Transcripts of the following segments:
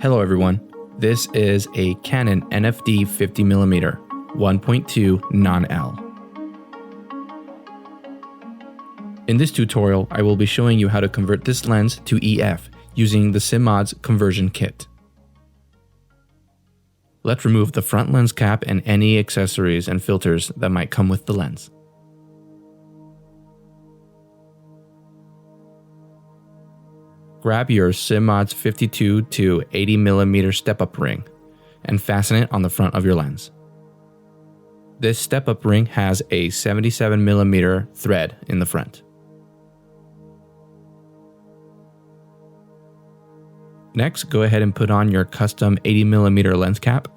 Hello everyone, this is a Canon nFD 50mm 1.2 non-L. In this tutorial, I will be showing you how to convert this lens to EF using the Simmodlens Conversion Kit. Let's remove the front lens cap and any accessories and filters that might come with the lens. Grab your Simmodlens 52 to 80mm step-up ring and fasten it on the front of your lens. This step-up ring has a 77mm thread in the front. Next, go ahead and put on your custom 80mm lens cap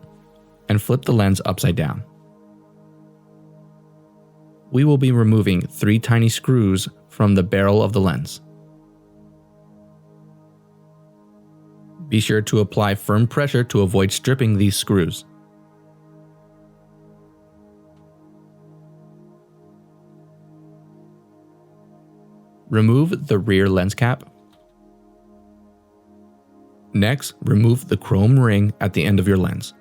and flip the lens upside down. We will be removing 3 tiny screws from the barrel of the lens. Be sure to apply firm pressure to avoid stripping these screws. Remove the rear lens cap. Next, remove the chrome ring at the end of your lens.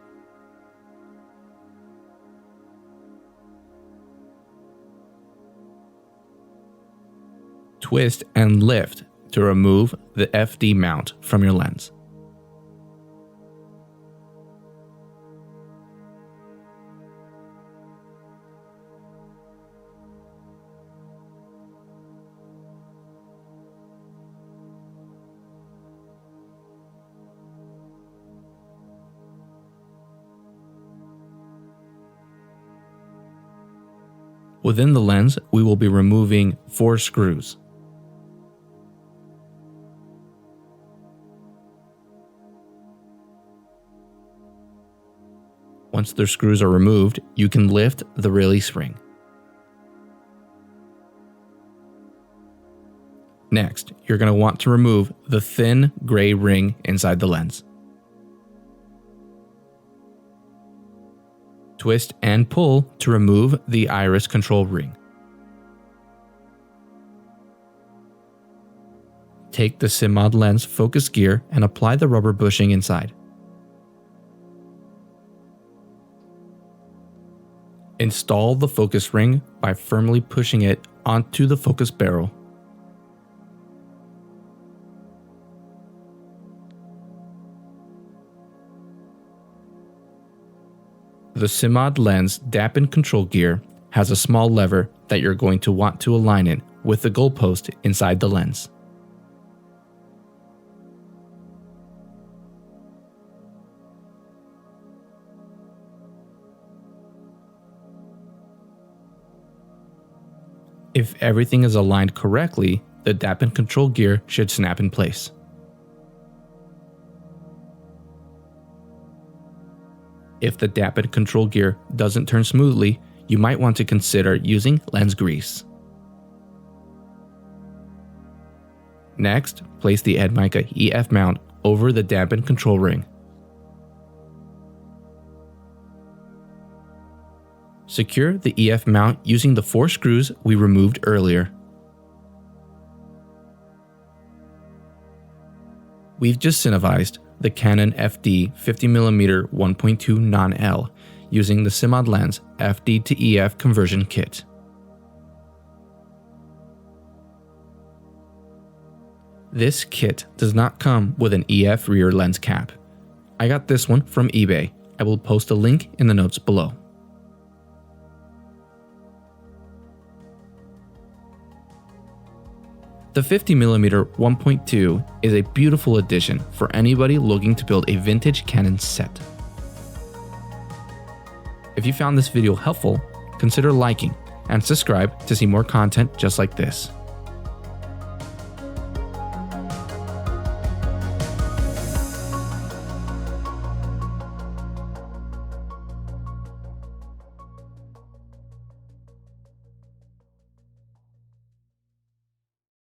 Twist and lift to remove the FD mount from your lens. Within the lens, we will be removing 4 screws. Once the screws are removed, you can lift the release ring. Next, you're going to want to remove the thin gray ring inside the lens. Twist and pull to remove the iris control ring. Take the Simmodlens focus gear and apply the rubber bushing inside. Install the focus ring by firmly pushing it onto the focus barrel. The Simmodlens dampen control gear has a small lever that you're going to want to align it with the goalpost inside the lens. If everything is aligned correctly, the dampen control gear should snap in place. If the dampen control gear doesn't turn smoothly, you might want to consider using lens grease. Next, place the Edmica EF mount over the dampen control ring. Secure the EF mount using the 4 screws we removed earlier. We've just cinevised the Canon FD 50mm 1.2 non-L using the Simmodlens FD to EF Conversion Kit. This kit does not come with an EF rear lens cap. I got this one from eBay. I will post a link in the notes below. The 50mm 1.2 is a beautiful addition for anybody looking to build a vintage Canon set. If you found this video helpful, consider liking and subscribe to see more content just like this.